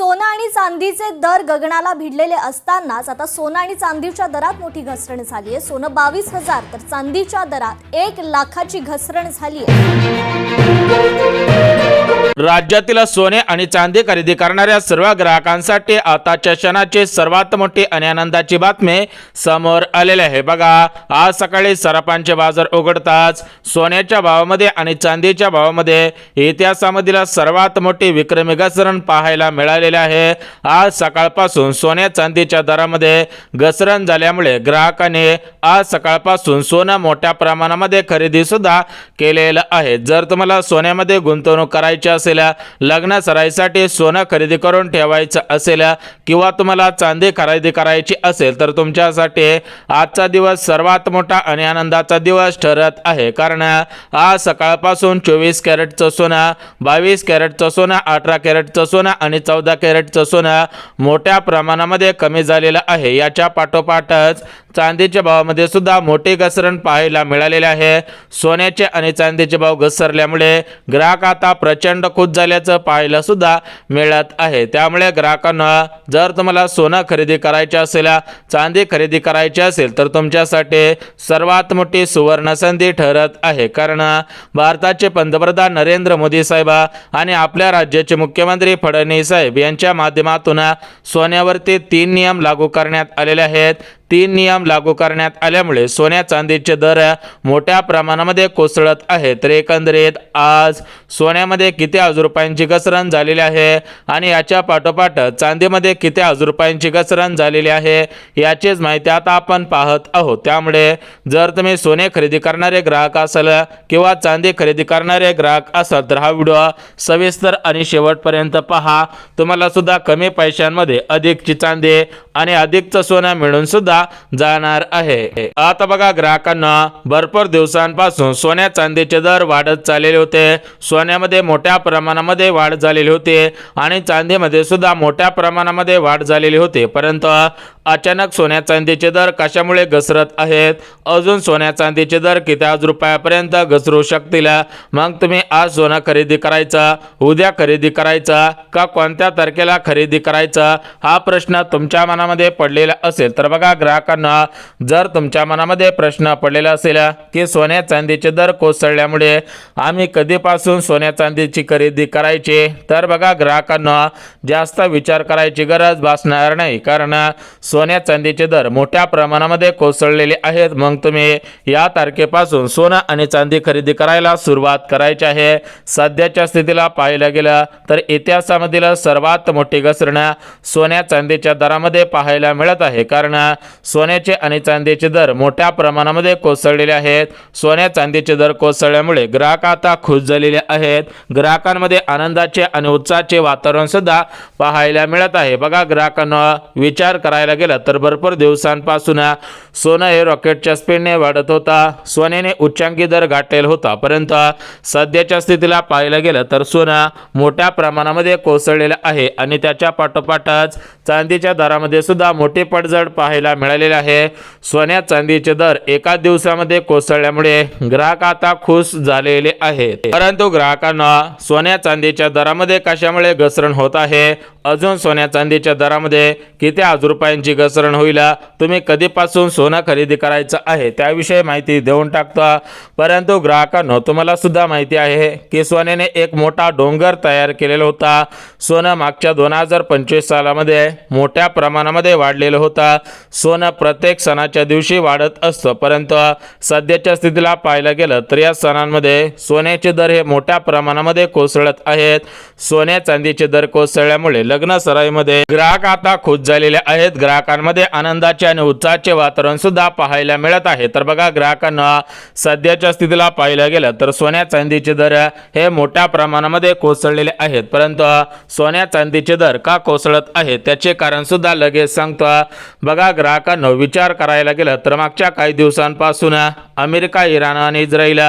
सोनं आणि चांदीचे दर गगनाला भिडलेले असतानाच आता सोनं आणि चांदीच्या दरात मोठी घसरण झाली आहे। सोनं 22,000 तर चांदीच्या दरात 1,00,000ची घसरण झाली आहे। राज्यातील सोने आणि चांदी खरेदी करणाऱ्या सर्व ग्राहकांसाठी आताच्या क्षणाची सर्वात मोठी आणि आनंदाची बातमी समोर आलेली आहे। बघा, आज सकाळी सराफांचे बाजार उघडताच सोन्याच्या भावामध्ये आणि चांदीच्या भावामध्ये इतिहासामधील सर्वात मोठी विक्रमी घसरण पाहायला मिळालेली आहे। आज सकाळपासून सोन्या चांदीच्या दरामध्ये घसरण झाल्यामुळे ग्राहकांनी आज सकाळपासून सोनं मोठ्या प्रमाणामध्ये खरेदी सुद्धा केलेलं आहे। जर तुम्हाला सोन्यामध्ये गुंतवणूक करायची असेल, लग्न सराईसाठी सोनं खरेदी करून ठेवायचं असेल किंवा तुम्हाला चांदी खरेदी करायची असेल तर तुमच्यासाठी आजचा दिवस सर्वात मोठा आणि आनंदाचा दिवस ठरत आहे। कारण आज सकाळपासून 24 कॅरेटचं सोनं, 22 कॅरेटचं सोनं, 18 कॅरेटचं सोनं आणि 14 कॅरेटचं सोनं मोठ्या प्रमाणामध्ये कमी झालेलं आहे। याच्या पाठोपाठच चांदीच्या भावामध्ये सुद्धा मोठी घसरण पाहायला मिळालेली आहे। सोन्याचे आणि चांदीचे भाव घसरल्यामुळे ग्राहक आता प्रचंड खुश झाल्याचं पाहायला सुद्धा मिळत आहे। त्यामुळे ग्राहकांना जर तुम्हाला सोनं खरेदी करायचे असेल, चांदी खरेदी करायची असेल तर तुमच्यासाठी सर्वात मोठी सुवर्ण संधी ठरत आहे। कारण भारताचे पंतप्रधान नरेंद्र मोदी साहेब आणि आपल्या राज्याचे मुख्यमंत्री फडणवीस साहेब यांच्या माध्यमातून सोन्यावरती 3 नियम लागू करण्यात आलेले आहेत। 3 नियम लागू करण्यात आल्यामुळे सोन्या चांदीचे दर मोठ्या प्रमाणामध्ये कोसळत आहेत। तर एकंदरीत आज सोन्यामध्ये किती हजार रुपयांची घसरण झालेली आहे आणि याच्या पाठोपाठ चांदीमध्ये किती हजार रुपयांची घसरण झालेली आहे याचीच माहिती आता आपण पाहत आहोत। त्यामुळे जर तुम्ही सोने खरेदी करणारे ग्राहक असाल किंवा चांदी खरेदी करणारे ग्राहक असाल तर हा व्हिडिओ सविस्तर आणि शेवटपर्यंत पहा। तुम्हाला सुद्धा कमी पैशांमध्ये अधिकची चांदी आणि अधिकचं सोनं मिळून सुद्धा जाणार आहे। आता बघा, ग्राहकांना भरपूर दिवसांपासून सोन्या चांदीचे दर वाढत चाललेले होते। सोन्यामध्ये मोठ्या प्रमाणामध्ये वाढ झालेली होती आणि चांदीमध्ये सुद्धा मोठ्या प्रमाणामध्ये वाढ झालेली होती। परंतु अचानक सोन्या चांदीचे दर कशामुळे घसरत आहेत, अजून सोन्या चांदीचे दर किती हजार रुपयापर्यंत घसरू शकतील, मग तुम्ही आज सोनं खरेदी करायचं, उद्या खरेदी करायचं का कोणत्या तारखेला खरेदी करायचं हा प्रश्न तुमच्या मनामध्ये पडलेला असेल तर बघा, ग्राहकांना जर तुमच्या मनामध्ये प्रश्न पडलेला असेल की सोन्या चांदीचे दर कोसळल्यामुळे आम्ही कधीपासून सोन्या चांदीची खरेदी करायची, तर बघा ग्राहकांना जास्त विचार करायची गरज भासणार नाही। कारण सोन्या चांदीचे दर मोठ्या प्रमाणामध्ये कोसळलेले आहेत। मग तुम्ही या तारखेपासून सोनं आणि चांदी खरेदी करायला सुरुवात करायची आहे। सध्याच्या स्थितीला पाहायला गेलं तर इतिहासामधील सर्वात मोठी घसरण सोन्या चांदीच्या दरामध्ये पाहायला मिळत आहे। कारण सोन्याचे आणि चांदीचे दर मोठ्या प्रमाणामध्ये कोसळलेले आहेत। सोन्या चांदीचे दर कोसळल्यामुळे ग्राहक आता खुश झालेले आहेत। ग्राहकांमध्ये आनंदाचे आणि उत्साहाचे वातावरण सुद्धा पाहायला मिळत आहे। बघा, ग्राहकांना विचार करायला गेलं तर भरपूर दिवसांपासून सोनं हे रॉकेटच्या स्पीडने वाढत होता, सोन्याने उच्चांकी दर गाठलेला होता। परंतु सध्याच्या स्थितीला पाहायला गेलं तर सोनं मोठ्या प्रमाणामध्ये कोसळलेलं आहे आणि त्याच्या पाठोपाठच चांदीच्या दरामध्ये सुद्धा मोठी पडझड पाहायला मिळालेली आहे। सोन्या चांदीचे दर एका दिवसामध्ये कोसळल्यामुळे ग्राहक आता खुश झालेले आहेत। परंतु ग्राहकांना सोन्या चांदीच्या दरामध्ये कशामुळे घसरण होत आहे, अजून सोन्या चांदीच्या दरामध्ये किती हजार रुपयांची घसरण होईल, तुम्ही कधीपासून सोनं खरेदी करायचं आहे त्याविषयी माहिती देऊन टाकतो। परंतु ग्राहकांनो, तुम्हाला सुद्धा माहिती आहे की सोन्याने एक मोठा डोंगर तयार केलेला होता। सोनं मागच्या 2025 सालामध्ये मोठ्या प्रमाणामध्ये वाढलेलं होतं। सोनं प्रत्येक सणाच्या दिवशी वाढत असतं, परंतु सध्याच्या स्थितीला पाहायला गेलं तर या सणांमध्ये सोन्याचे दर हे मोठ्या प्रमाणामध्ये कोसळत आहेत। सोन्या चांदीचे दर कोसळल्यामुळे लग्न सराईमध्ये ग्राहक आता खुश झालेले आहेत। ग्राहकांमध्ये आनंदाचे आणि उत्साहाचे वातावरण सुद्धा पाहायला मिळत आहे। तर बघा, ग्राहकांना सध्याच्या स्थितीला पाहायला गेलं तर सोन्या चांदीचे दर हे मोठ्या प्रमाणामध्ये कोसळलेले आहेत। परंतु सोन्या चांदीचे दर का कोसळत आहेत त्याचे कारण सुद्धा लगेच सांगतो। बघा, ग्राहकांना विचार करायला गेलं तर मागच्या काही दिवसांपासून अमेरिका, इराण आणि इस्रायल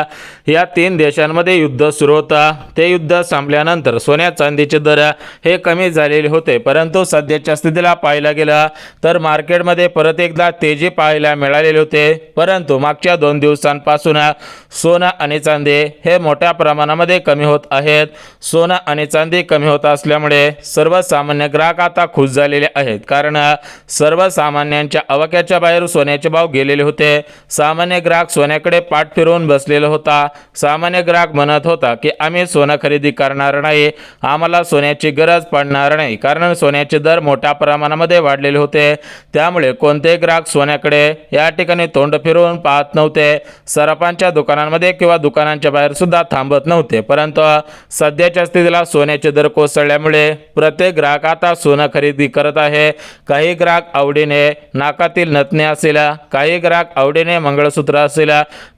या 3 देशांमध्ये युद्ध सुरू होतं. ते युद्ध संपल्यानंतर सोन्या चांदीचे दर हे कमी झालेले होते, परंतु सध्याच्या स्थितीला पाहायला गेलं तर मार्केटमध्ये परत एकदा तेजी पाहायला मिळालेली होते. परंतु मागच्या 2 दिवसांपासून सोनं आणि चांदी हे मोठ्या प्रमाणामध्ये कमी होत आहेत. सोनं आणि चांदी कमी होत असल्यामुळे सर्वसामान्य ग्राहक आता खुश झालेले आहेत, कारण सर्वसामान्यांच्या आवाक्याच्या बाहेर सोन्याचे भाव गेलेले होते. सामान्य ग्राहक सोन्याकडे पाठ फिरवून बसलेला होता. सामान्य ग्राहक म्हणत होता की आम्ही सोनं खरेदी करणार नाही, आम्हाला सोन्याची गरज पडणार नाही, कारण सोन्याचे दर मोठ्या प्रमाणामध्ये वाढलेले होते. त्यामुळे कोणतेही ग्राहक सोन्याकडे या ठिकाणी तोंड फिरवून पाहत नव्हते. सराफांच्या दुकानांमध्ये किंवा दुकानांच्या बाहेर सुद्धा थांबत नव्हते. परंतु सध्याच्या स्थितीला सोन्याचे दर कोसळल्यामुळे प्रत्येक ग्राहक आता सोनं खरेदी करत आहे. काही ग्राहक आवडीने नाकातील नथने असेल, काही ग्राहक आवडीने मंगळसूत्र असेल,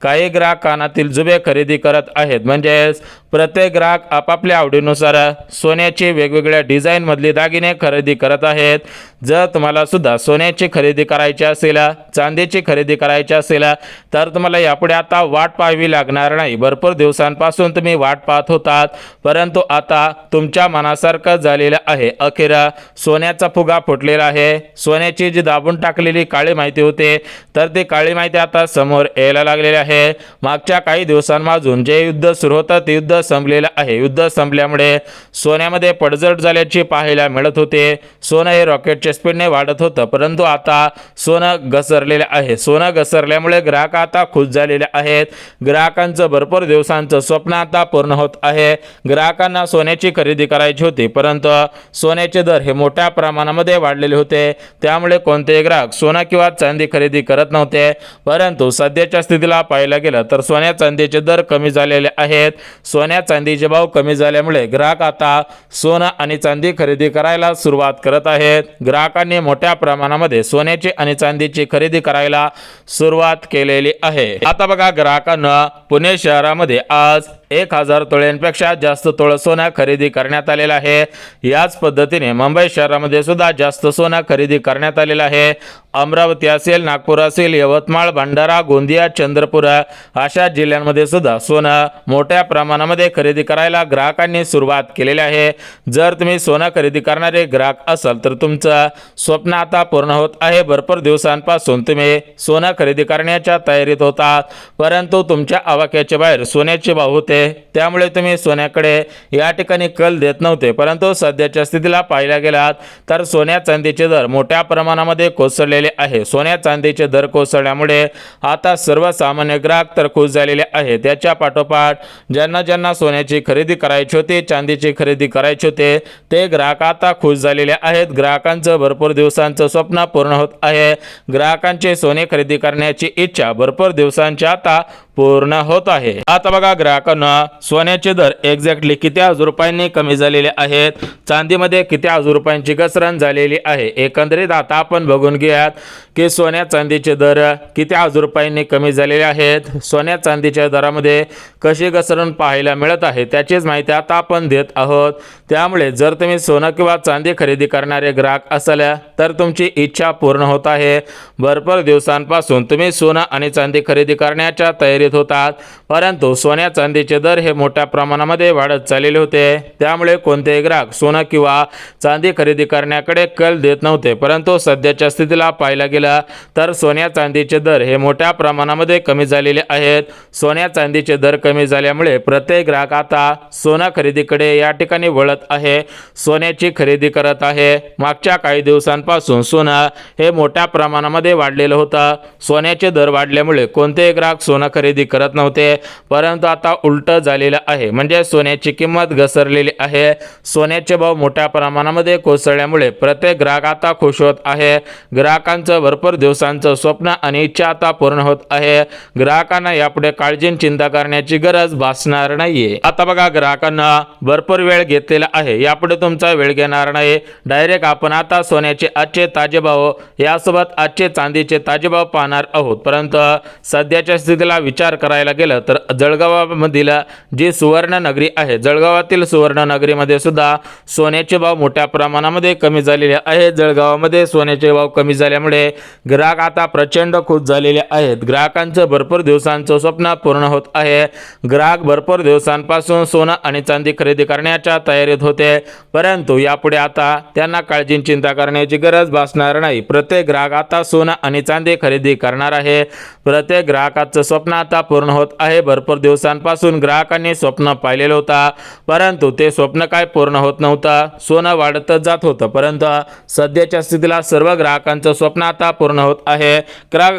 काही ग्राहक कानातील जुबे खरेदी करत आहेत. म्हणजेच प्रत्येक ग्राहक आपापल्या आवडीनुसार सोन्याची वेगवेगळ्या डिझाईन मधली दागिने खरेदी करत आहेत. जर तुम्हाला सुद्धा सोन्याची खरेदी करायची असेल, चांदीची खरेदी करायची असेल, तर तुम्हाला यापुढे आता वाट पाहावी लागणार नाही. भरपूर दिवसांपासून तुम्ही वाट पाहत होतात, परंतु आता तुमच्या मनासारखं झालेलं आहे. अखेर सोन्याचा फुगा फुटलेला आहे. सोन्याची जी दाबून टाकलेली काळी माहिती होते, तर ती काळी माहिती आता समोर यायला लागलेली आहे. मागच्या काही दिवसांपासून जे युद्ध सुरू होतं ते युद्ध संपलेलं आहे. युद्ध संपल्यामुळे सोन्यामध्ये पडझड झाल्याची पाहायला मिळत होते. सोनं हे रॉकेटच्या स्पीडने वाढत होतं, परंतु आता सोनं घसरलेलं आहे. सोनं घसरल्यामुळे ग्राहक आता खुश झालेले आहेत. ग्राहकांचं भरपूर दिवसांचं स्वप्न आता पूर्ण होत आहे. ग्राहकांना सोन्याची खरेदी करायची होती, परंतु सोन्याचे दर हे मोठ्या प्रमाणामध्ये वाढलेले होते. त्यामुळे कोणतेही ग्राहक सोनं किंवा चांदी खरेदी करत नव्हते. परंतु सध्याच्या स्थितीला पाहायला गेलं तर सोन्या चांदीचे दर कमी झालेले आहेत. सोन्या चांदीचे भाव कमी झाल्यामुळे ग्राहक आता सोनं आणि चांदी खरेदी करायला सुरुवात करत आहेत. ग्राहकांनी मोठ्या प्रमाणामध्ये सोन्याची आणि चांदीची खरेदी करायला सुरुवात केलेली आहे. आता बघा, ग्राहकांना पुणे शहरामध्ये आज 1000 तोळ्यांपेक्षा जास्त तोळ सोनं खरेदी करण्यात आलेलं आहे. याच पद्धतीने मुंबई शहरामध्ये सुद्धा जास्त सोनं खरेदी करण्यात आलेलं आहे. अमरावती असेल, नागपूर असेल, यवतमाळ, भंडारा, गोंदिया, चंद्रपूर अशा जिल्ह्यांमध्ये सुद्धा सोनं मोठ्या प्रमाणामध्ये खरेदी करायला ग्राहकांनी सुरुवात केलेली आहे. जर तुम्ही सोनं खरेदी करणारे ग्राहक असाल तर तुमचं स्वप्न आता पूर्ण होत आहे. भरपूर दिवसांपासून तुम्ही सोनं खरेदी करण्याच्या तयारीत होता, परंतु तुमच्या आवाक्याच्या बाहेर सोन्याचे भाव होते. त्यामुळे तुम्ही सोन्याकडे या ठिकाणी कल देत नव्हते. परंतु सध्याच्या स्थितीला पाहायला गेलात तर सोन्या चांदीचे दर मोठ्या प्रमाणामध्ये कोसळलेले आहे. सोन्या चांदीचे दर कोसळल्यामुळे आता सर्वसामान्य ग्राहक तर खुश झालेले आहेत. त्याच्या पाठोपाठ ज्यांना सोन्याची खरेदी करायची होती, चांदीची खरेदी करायची होते, ते ग्राहक आता खुश झालेले आहेत. ग्राहकांचं भरपूर दिवसांचं स्वप्न पूर्ण होत आहे. ग्राहकांचे सोने खरेदी करण्याची इच्छा भरपूर दिवसांची आता पूर्ण होत आहे. आता बघा, ग्राहकांना सोन्याचे दर एक्झॅक्टली किती हजार रुपयांनी कमी झालेले आहेत, चांदीमध्ये किती हजार रुपयांची घसरण झालेली आहे. एकंदरीत आता आपण बघून घेऊयात की सोन्या चांदीचे दर किती हजार रुपयांनी कमी झालेले आहेत. सोन्या चांदीच्या दरामध्ये कशी घसरण पाहायला मिळत आहे त्याचीच माहिती आता आपण देत आहोत. त्यामुळे जर तुम्ही सोनं किंवा चांदी खरेदी करणारे ग्राहक असाल तर तुमची इच्छा पूर्ण होत आहे. भरपूर दिवसांपासून तुम्ही सोनं आणि चांदी खरेदी करण्याच्या तयारीत होतात, परंतु सोन्या चांदीचे दर हे मोठ्या प्रमाणामध्ये वाढत चाललेले होते. त्यामुळे कोणतेही ग्राहक सोनं किंवा चांदी खरेदी करण्याकडे कल देत नव्हते. परंतु सध्याच्या स्थितीला पाहायला गेलं तर सोन्या चांदीचे दर हे मोठ्या प्रमाणामध्ये कमी झालेले आहेत. सोन्या चांदीचे दर कमी झाल्यामुळे प्रत्येक ग्राहक आता सोनं खरेदीकडे या ठिकाणी वळत आहे, सोन्याची खरेदी करत आहे. मागच्या काही दिवसांपासून सोनं हे मोठ्या प्रमाणामध्ये वाढलेलं होतं. सोन्याचे दर वाढल्यामुळे कोणतेही ग्राहक सोनं खरेदी करत नव्हते, परंतु आता उलट झालेलं आहे. म्हणजे सोन्याची किंमत घसरलेली आहे. सोन्याचे भाव मोठ्या प्रमाणामध्ये कोसळल्यामुळे प्रत्येक ग्राहक आता खुश होत आहे. ग्राहकांचं भरपूर दिवसांचं स्वप्न आणि इच्छा आता पूर्ण होत आहे. ग्राहकांना यापुढे काळजी चिंता करण्याची गरज भासणार नाहीये. आता बघा, ग्राहकांना भरपूर वेळ घेतलेला आहे, यापुढे तुमचा वेळ घेणार नाही. डायरेक्ट आपण आता सोन्याचे आजचे ताजे भाव यासोबत आजचे चांदीचे ताजे भाव पाहणार आहोत. परंतु सध्याच्या स्थितीला विचार विचार करायला गेलं तर जळगावामधील जी सुवर्ण नगरी आहे, जळगावातील सुवर्ण नगरीमध्ये सुद्धा सोन्याचे भाव मोठ्या प्रमाणामध्ये कमी झालेले आहेत. जळगावामध्ये सोन्याचे भाव कमी झाल्यामुळे ग्राहक आता प्रचंड खुश झालेले आहेत. ग्राहकांचं भरपूर दिवसांचं स्वप्न पूर्ण होत आहे. ग्राहक भरपूर दिवसांपासून सोनं आणि चांदी खरेदी करण्याच्या तयारीत होते, परंतु यापुढे आता त्यांना काळजी चिंता करण्याची गरज भासणार नाही. प्रत्येक ग्राहक आता सोनं आणि चांदी खरेदी करणार आहे. प्रत्येक ग्राहकाचं स्वप्न आता पूर्ण होत आहे. भरपूर दिवसांपासून ग्राहकांनी स्वप्न पाहिलेलं होतं, परंतु ते स्वप्न काय पूर्ण होत नव्हतं. सोनं वाढतच जात होतं, परंतु सध्याच्या स्थितीला सर्व ग्राहकांचं स्वप्न आता पूर्ण होत आहे.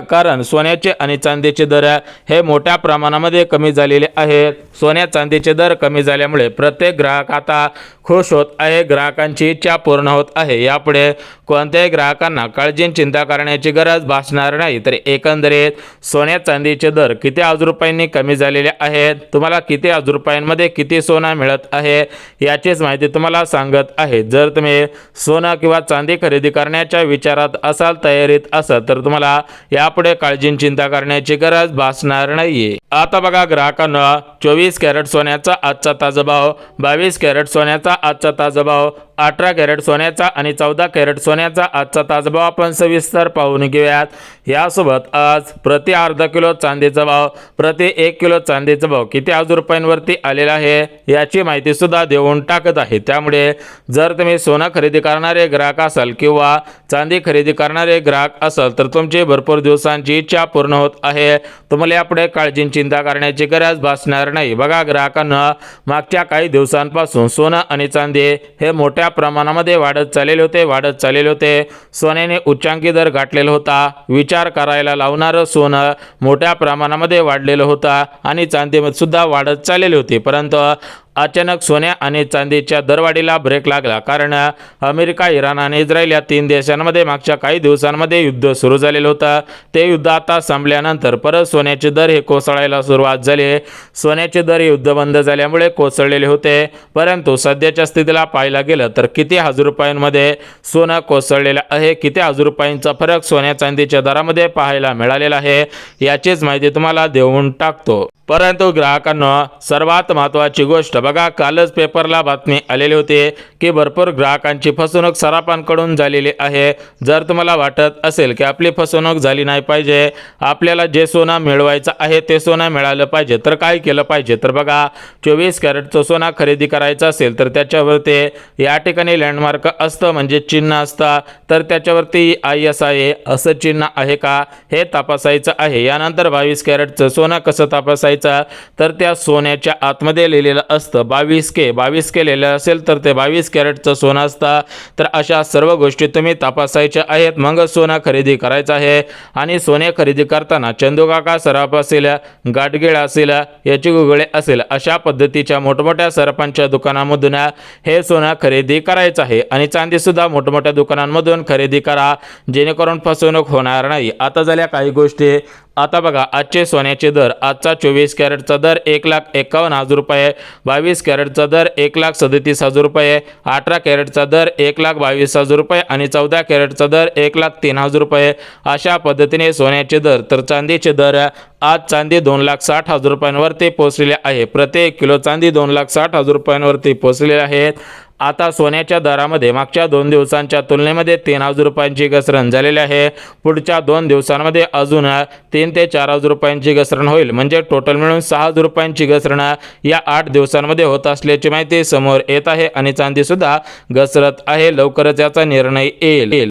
कारण सोन्याचे आणि चांदीचे दर हे मोठ्या प्रमाणामध्ये कमी झालेले आहेत. सोन्या चांदीचे दर कमी झाल्यामुळे प्रत्येक ग्राहक आता खुश होत आहे. ग्राहकांची इच्छा पूर्ण होत आहे. यापुढे कोणत्याही ग्राहकांना काळजी चिंता करण्याची गरज भासणार नाही. तर एकंदरीत सोन्या चांदीचे दर किती अब्ज रुपयांनी कमी झालेले आहेत, तुम्हाला किती अब्ज रुपयांमध्ये किती सोनं मिळत आहे याचीच माहिती तुम्हाला सांगत आहे. जर तुम्ही सोनं किंवा चांदी खरेदी करण्याच्या विचारात असाल, तयारीत असाल, तर तुम्हाला यापुढे काळजी चिंता करण्याची गरज भासणार नाहीये. आता बघा ग्राहकांना 24 कॅरेट सोन्याचा आजचा ताजा भाव, 22 कॅरेट सोन्याचा आजचा ताजा भाव, 18 कॅरेट सोन्याचा आणि 14 कॅरेट सोन्याचा आजचा ताजा भाव आपण सविस्तर पाहून घेऊयात. यासोबत आज प्रति अर्धा किलो चांदीचा भाव, प्रति 1 किलो चांदीचा भाव किती अब्ज रुपयांवरती आलेला आहे याची माहिती सुद्धा देऊन टाकत आहे. त्यामुळे जर तुम्ही सोनं खरेदी करणारे ग्राहक असाल किंवा चांदी खरेदी करणारे ग्राहक असाल, तर तुमची भरपूर दिवसांची इच्छा पूर्ण होत आहे. तुम्हाला यापुढे काळजी चिंता करण्याची गरज भासणार नाही. बघा ग्राहकांना मागच्या काही दिवसांपासून सोनं आणि चांदी हे मोठ्या प्रमाणामध्ये वाढत चाललेले होते. सोन्याने उच्चांकी दर गाठलेला होता. विचार करायला लावणारं सोनं मोठ्या प्रमाणामध्ये वाढलेलं होतं आणि चांदीमध्ये सुद्धा वाढत चाललेली होती, परंतु अचानक सोन्या आणि चांदीच्या दरवाढीला ब्रेक लागला. कारण अमेरिका, इराण आणि इस्रायल या 3 देशांमध्ये मागच्या काही दिवसांमध्ये युद्ध सुरू झालेलं होतं. ते युद्ध आता संपल्यानंतर परत सोन्याचे दर हे कोसळायला सुरुवात झाली. सोन्याचे दर युद्ध बंद झाल्यामुळे कोसळलेले होते, परंतु सध्याच्या स्थितीला पाहायला गेलं तर किती हजार रुपयांमध्ये सोनं कोसळलेलं आहे, किती हजार रुपयांचा फरक सोन्या चांदीच्या दरामध्ये पाहायला मिळालेला आहे याचीच माहिती तुम्हाला देऊन टाकतो. परंतु ग्राहकांना सर्वात महत्त्वाची गोष्ट बघा, कालच पेपरला बातमी आलेली होती की भरपूर ग्राहकांची फसवणूक सराफांकडून झालेली आहे. जर तुम्हाला वाटत असेल की आपली फसवणूक झाली नाही पाहिजे, आपल्याला जे सोनं मिळवायचं आहे ते सोनं मिळालं पाहिजे, तर काय केलं पाहिजे, तर बघा 24 कॅरेटचं सोनं खरेदी करायचं असेल तर त्याच्यावरती या ठिकाणी लँडमार्क असतं, म्हणजे चिन्ह असतं, तर त्याच्यावरती ISI असं चिन्ह आहे का हे तपासायचं आहे. यानंतर 22 कॅरेटचं सोनं कसं तपासायचं, तर त्या सोन्याच्या आतमध्ये लिहिलेलं असतं 22K लिहिलेलं असेल तर ते 22 कॅरेटचं सोनं असतं. तर अशा सर्व गोष्टी तुम्ही तपासायच्या आहेत, मग सोनं खरेदी करायचं आहे. आणि सोने खरेदी करताना चंदूकाका सराफ असेल, गाडगीळ असेल, याची गुगळे असेल, अशा पद्धतीच्या मोठमोठ्या सराफांच्या दुकानांमधून हे सोनं खरेदी करायचं आहे. आणि चांदी सुद्धा मोठमोठ्या दुकानांमधून खरेदी करा, जेणेकरून फसवणूक होणार नाही. आता झाल्या काही गोष्टी. आता बघा आजचे सोन्याचे दर. आजचा 24 कॅरेटचा दर 1,51,000 रुपये, 22 कॅरेटचा दर 1,37,000 रुपये, 18 कॅरेटचा दर 1,22,000 रुपये आणि 14 कॅरेटचा दर 1,03,000 रुपये अशा पद्धतीने सोन्याचे दर. तर चांदीचे दर आज चांदी 2,60,000 रुपयांवरती पोहोचलेले आहे. प्रति 1 किलो चांदी 2,60,000 रुपयांवरती पोहोचलेले आहेत. आता सोन्याच्या दरामध्ये मागच्या 2 दिवसांच्या तुलनेमध्ये 3,000 रुपयांची घसरण झालेली आहे. पुढच्या 2 दिवसांमध्ये अजून 3 ते 4,000 रुपयांची घसरण होईल, म्हणजे टोटल मिळून 6,000 रुपयांची घसरण या 8 दिवसांमध्ये होत असल्याची माहिती समोर येत आहे. आणि चांदी सुद्धा घसरत आहे. लवकरच याचा निर्णय येईल.